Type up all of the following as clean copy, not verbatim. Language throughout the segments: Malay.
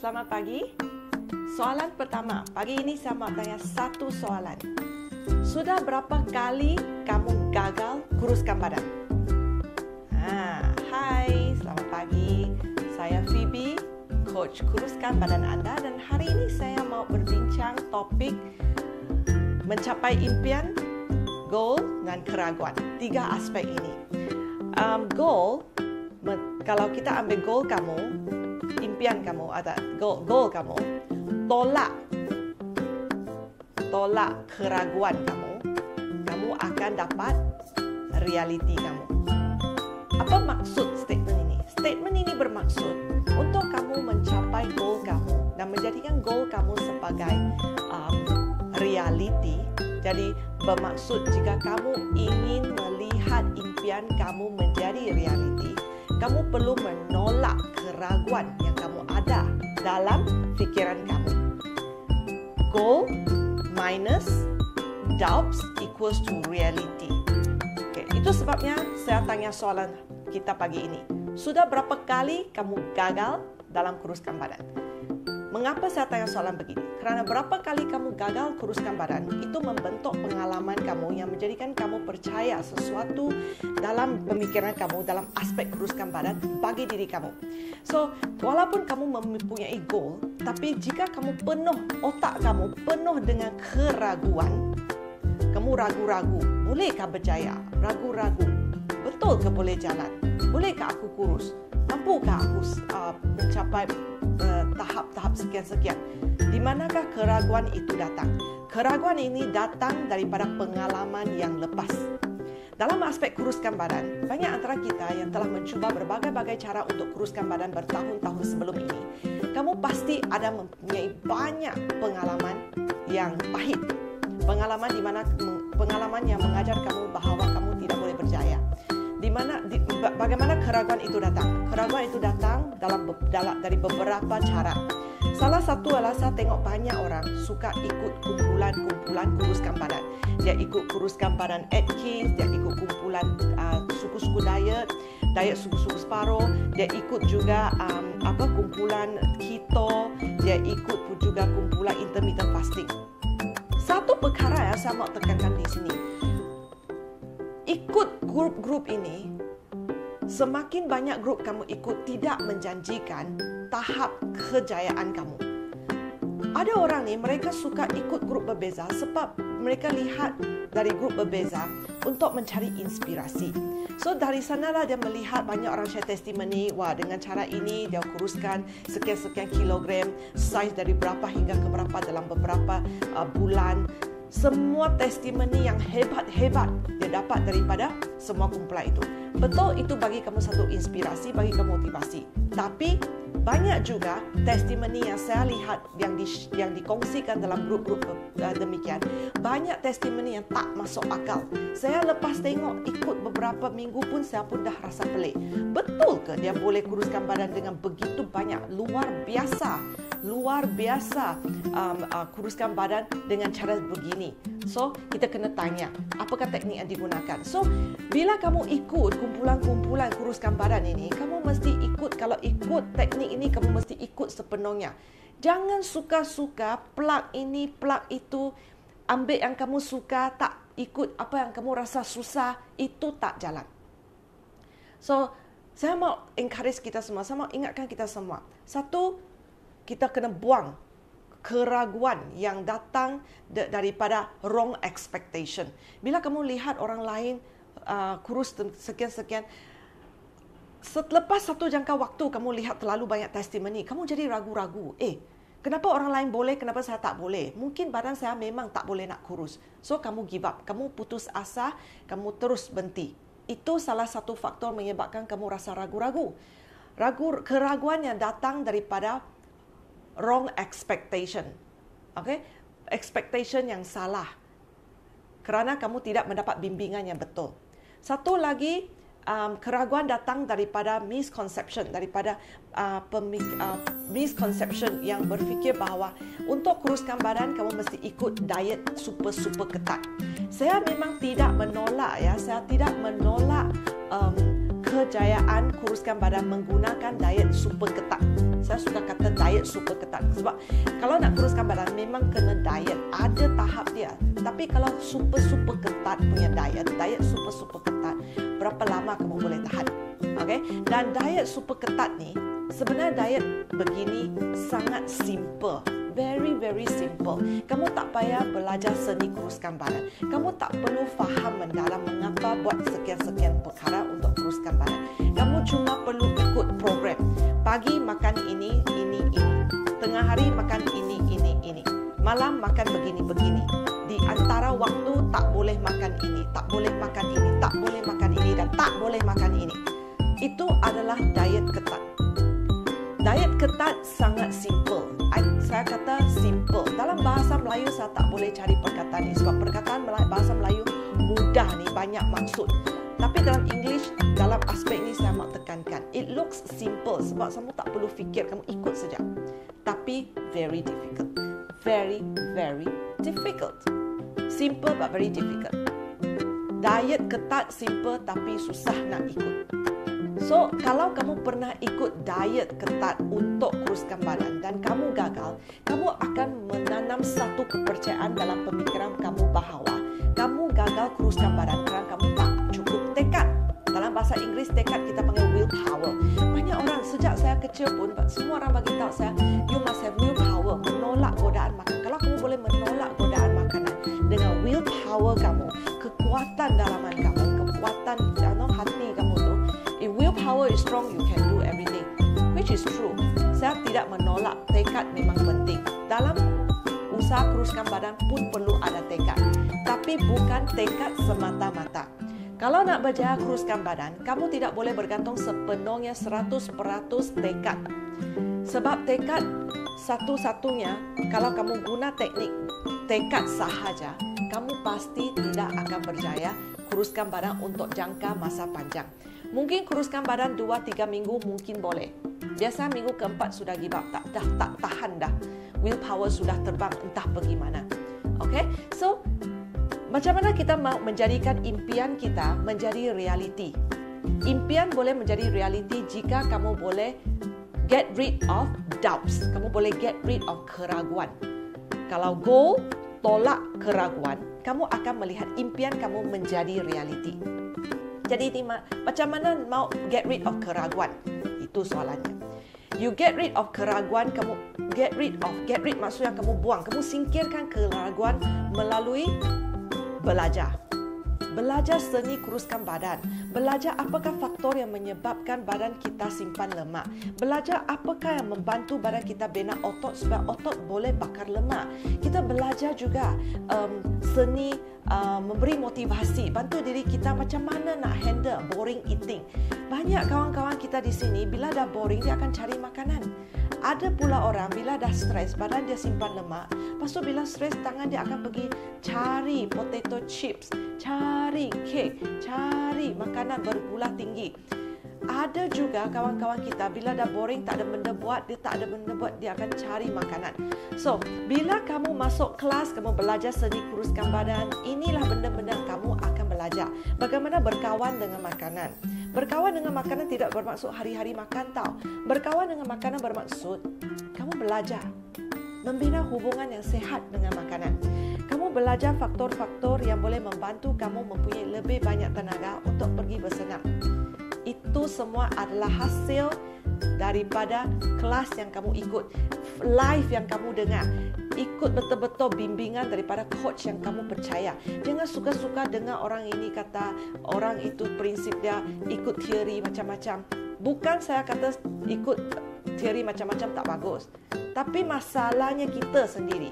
selamat pagi. Soalan pertama, pagi ini saya mau tanya satu soalan. Sudah berapa kali kamu gagal kuruskan badan? Hai, selamat pagi. Saya Phoebe, coach kuruskan badan anda, dan hari ini saya mau berbincang topik mencapai impian, goal dan keraguan. Tiga aspek ini. Goal, kalau kita ambil goal kamu, impian kamu atau goal kamu, tolak keraguan kamu akan dapat realiti kamu. Apa maksud statement ini? Statement ini bermaksud untuk kamu mencapai goal kamu dan menjadikan goal kamu sebagai realiti. Jadi bermaksud jika kamu ingin melihat impian kamu menjadi realiti, kamu perlu menolak keraguan yang kamu ada dalam fikiran kamu. Goal minus doubts equals to reality. Okay, itu sebabnya saya tanya soalan kita pagi ini. Sudah berapa kali kamu gagal dalam kuruskan badan? Mengapa saya tanya soalan begini? Kerana berapa kali kamu gagal kuruskan badan, itu membentuk pengalaman kamu yang menjadikan kamu percaya sesuatu dalam pemikiran kamu, dalam aspek kuruskan badan bagi diri kamu. So, walaupun kamu mempunyai goal, tapi jika kamu otak kamu penuh dengan keraguan, kamu ragu-ragu, bolehkah berjaya? Ragu-ragu, betul ke boleh jalan? Bolehkah aku kurus? Mampukah aku mencapai tahap-tahap sekian-sekian? Di manakah keraguan itu datang? Keraguan ini datang daripada pengalaman yang lepas. Dalam aspek kuruskan badan, banyak antara kita yang telah mencuba berbagai-bagai cara untuk kuruskan badan bertahun-tahun sebelum ini. Kamu pasti ada mempunyai banyak pengalaman yang pahit. Pengalaman yang mengajar kamu bahawa kamu tidak boleh berjaya. Bagaimana keraguan itu datang? Keraguan itu datang dari beberapa cara. Salah satu adalah saya tengok banyak orang suka ikut kumpulan kuruskan badan. Dia ikut kuruskan badan Atkins, dia ikut kumpulan suku-suku diet suku-suku separuh, dia ikut juga kumpulan keto, dia ikut juga kumpulan intermittent fasting. Satu perkara yang saya mau tekankan di sini, ikut grup-grup ini, semakin banyak grup kamu ikut tidak menjanjikan tahap kejayaan kamu. Ada orang ni, mereka suka ikut grup berbeza sebab mereka lihat dari grup berbeza untuk mencari inspirasi. So dari sanalah dia melihat banyak orang share testimoni, wah dengan cara ini dia kuruskan sekian-sekian kilogram, saiz dari berapa hingga ke berapa dalam beberapa bulan. Semua testimoni yang hebat-hebat dia dapat daripada semua kumpulan itu. Betul, itu bagi kamu satu inspirasi, bagi kamu motivasi. Tapi banyak juga testimoni yang saya lihat yang dikongsikan dalam grup-grup demikian. Banyak testimoni yang tak masuk akal. Saya lepas tengok ikut beberapa minggu pun saya pun dah rasa pelik. Betul ke dia boleh kuruskan badan dengan begitu banyak? Luar biasa kuruskan badan dengan cara begini. So, kita kena tanya, apakah teknik yang digunakan? So, bila kamu ikut kumpulan-kumpulan kuruskan badan ini, kamu mesti ikut, kalau ikut teknik ini, kamu mesti ikut sepenuhnya. Jangan suka-suka, plug ini, plug itu, ambil yang kamu suka, tak ikut apa yang kamu rasa susah, itu tak jalan. So, saya mau encourage kita semua, saya mau ingatkan kita semua. Satu, kita kena buang keraguan yang datang daripada wrong expectation. Bila kamu lihat orang lain kurus sekian-sekian, selepas satu jangka waktu kamu lihat terlalu banyak testimoni, kamu jadi ragu-ragu. Kenapa orang lain boleh, kenapa saya tak boleh? Mungkin badan saya memang tak boleh nak kurus. So, kamu give up, kamu putus asa, kamu terus berhenti. Itu salah satu faktor menyebabkan kamu rasa ragu-ragu. Keraguan yang datang daripada wrong expectation. Okay? Expectation yang salah. Kerana kamu tidak mendapat bimbingan yang betul. Satu lagi, keraguan datang daripada misconception, misconception yang berfikir bahawa untuk kuruskan badan kamu mesti ikut diet super ketat. Saya memang tidak menolak saya tidak menolak kejayaan kuruskan badan menggunakan diet super ketat. Saya suka kata diet super ketat sebab kalau nak kuruskan badan memang kena diet, ada tahap dia. Tapi kalau super ketat punya diet super ketat, berapa lama kamu boleh tahan? Okay? Dan diet super ketat ni, sebenarnya diet begini sangat simple. Very simple. Kamu tak payah belajar seni kuruskan badan. Kamu tak perlu faham mendalam mengapa buat sekian-sekian perkara untuk kuruskan badan. Kamu cuma perlu ikut program. Pagi makan ini. Tengah hari makan ini. Malam makan begini. Di antara waktu tak boleh makan ini, tak boleh makan ini, tak boleh makan ini dan tak boleh makan ini. Itu adalah diet ketat. Diet ketat sangat simple. Saya kata simple. Dalam bahasa Melayu saya tak boleh cari perkataan ini sebab perkataan bahasa Melayu mudah ni, banyak maksud. Tapi dalam English, dalam aspek ini saya nak tekankan. It looks simple sebab kamu tak perlu fikir, kamu ikut saja. Tapi very difficult. Very difficult. Simple but very difficult. Diet ketat simple tapi susah nak ikut. So, kalau kamu pernah ikut diet ketat untuk kuruskan badan dan kamu gagal, kamu akan menanam satu kepercayaan dalam pemikiran kamu bahawa kamu gagal kuruskan badan kerana kamu tak cukup tekad. Dalam bahasa Inggeris, tekad kita panggil willpower. Banyak orang, sejak saya kecil pun, semua orang bagi tahu saya, you must have willpower, menolak godaan makan. Kalau kamu boleh menolak godaan makanan dengan willpower kamu, kekuatan dalaman kamu, kekuatan hati kamu tu, if willpower is strong, you can do everything. Which is true. Saya tidak menolak tekad memang penting. Dalam usaha kuruskan badan pun perlu ada tekad. Tapi bukan tekad semata-mata. Kalau nak berjaya kuruskan badan, kamu tidak boleh bergantung sepenuhnya 100% tekad. Sebab tekad satu-satunya, kalau kamu guna teknik tekad sahaja, kamu pasti tidak akan berjaya kuruskan badan untuk jangka masa panjang. Mungkin kuruskan badan 2-3 minggu mungkin boleh. Biasa minggu keempat sudah give up, tak tahan dah. Willpower sudah terbang entah pergi mana. Okay? So, macam mana kita mau menjadikan impian kita menjadi realiti? Impian boleh menjadi realiti jika kamu boleh get rid of doubts. Kamu boleh get rid of keraguan. Kalau goal, tolak keraguan, kamu akan melihat impian kamu menjadi realiti. Jadi macam mana mau get rid of keraguan? Itu soalannya. You get rid of keraguan, kamu get rid maksudnya kamu buang, kamu singkirkan keraguan melalui belajar. Belajar seni kuruskan badan. Belajar apakah faktor yang menyebabkan badan kita simpan lemak. Belajar apakah yang membantu badan kita bina otot supaya otot boleh bakar lemak. Kita belajar juga seni memberi motivasi, bantu diri kita macam mana nak handle boring eating. Banyak kawan-kawan kita di sini bila dah boring dia akan cari makanan. Ada pula orang bila dah stres, badan dia simpan lemak. Lepas tu bila stres, tangan dia akan pergi cari potato chips, cari kek, cari makanan bergula tinggi. Ada juga kawan-kawan kita bila dah boring, tak ada benda buat, dia akan cari makanan. So, bila kamu masuk kelas, kamu belajar seni kuruskan badan, inilah benda-benda kamu akan belajar. Bagaimana berkawan dengan makanan. Berkawan dengan makanan tidak bermaksud hari-hari makan tau. Berkawan dengan makanan bermaksud kamu belajar membina hubungan yang sehat dengan makanan. Kamu belajar faktor-faktor yang boleh membantu kamu mempunyai lebih banyak tenaga untuk pergi bersenam. Itu semua adalah hasil daripada kelas yang kamu ikut, live yang kamu dengar. Ikut betul-betul bimbingan daripada coach yang kamu percaya. Jangan suka-suka dengar orang ini kata, orang itu prinsip dia ikut teori macam-macam. Bukan saya kata ikut teori macam-macam tak bagus. Tapi masalahnya kita sendiri.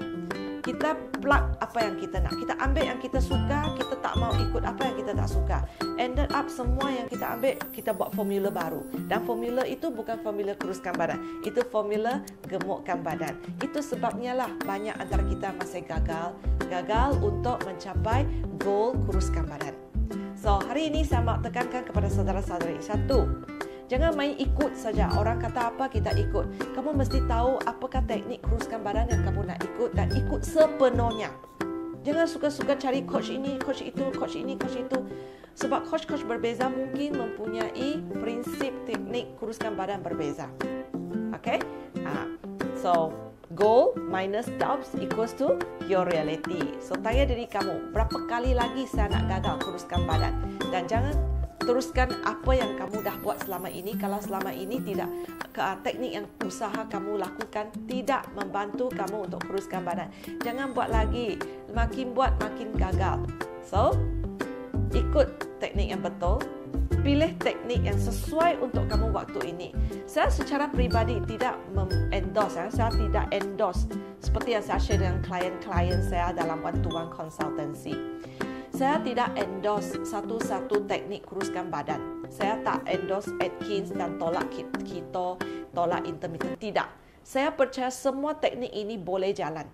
Kita plug apa yang kita nak. Kita ambil yang kita suka, kita tak mau ikut apa yang kita tak suka. Ended up semua yang kita ambil, kita buat formula baru. Dan formula itu bukan formula kuruskan badan. Itu formula gemukkan badan. Itu sebabnya lah banyak antara kita masih gagal untuk mencapai goal kuruskan badan. So, hari ini saya nak tekankan kepada saudara-saudari. Satu, jangan main ikut saja. Orang kata apa, kita ikut. Kamu mesti tahu apakah teknik kuruskan badan yang kamu nak ikut dan ikut sepenuhnya. Jangan suka-suka cari coach ini, coach itu, coach ini, coach itu. Sebab coach-coach berbeza mungkin mempunyai prinsip teknik kuruskan badan berbeza. Okay? So, goal minus doubts equals to your reality. So, tanya diri kamu, berapa kali lagi saya nak gagal kuruskan badan? Dan jangan teruskan apa yang kamu dah buat selama ini. Kalau selama ini tidak, teknik yang usaha kamu lakukan tidak membantu kamu untuk kuruskan badan, jangan buat lagi. Makin buat makin gagal. So, ikut teknik yang betul. Pilih teknik yang sesuai untuk kamu waktu ini. Saya secara peribadi tidak endorse, saya tidak endorse seperti yang saya share dengan klien-klien saya dalam one-to-one consultancy. Saya tidak endorse satu-satu teknik kuruskan badan. Saya tak endorse Atkins dan tolak keto, tolak intermittent. Tidak. Saya percaya semua teknik ini boleh jalan.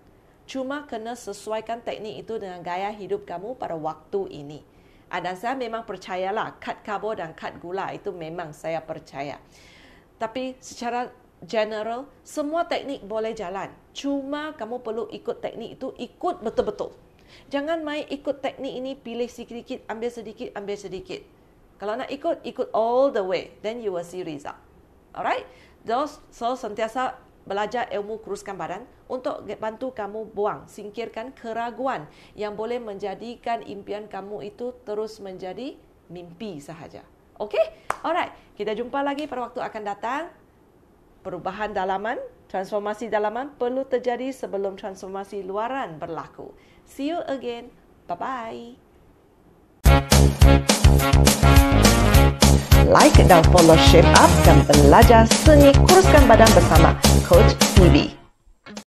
Cuma kena sesuaikan teknik itu dengan gaya hidup kamu pada waktu ini. Dan saya memang percayalah, cut karbo dan cut gula itu memang saya percaya. Tapi secara general, semua teknik boleh jalan. Cuma kamu perlu ikut teknik itu, ikut betul-betul. Jangan main ikut teknik ini, pilih sedikit, ambil sedikit. Kalau nak ikut all the way. Then you will see result. Alright? So, sentiasa belajar ilmu kuruskan badan untuk bantu kamu singkirkan keraguan yang boleh menjadikan impian kamu itu terus menjadi mimpi sahaja. Okay? Alright. Kita jumpa lagi pada waktu akan datang. Perubahan dalaman, transformasi dalaman perlu terjadi sebelum transformasi luaran berlaku. See you again. Bye-bye. Like dan follow Shape Up dan belajar seni kuruskan badan bersama Coach TV.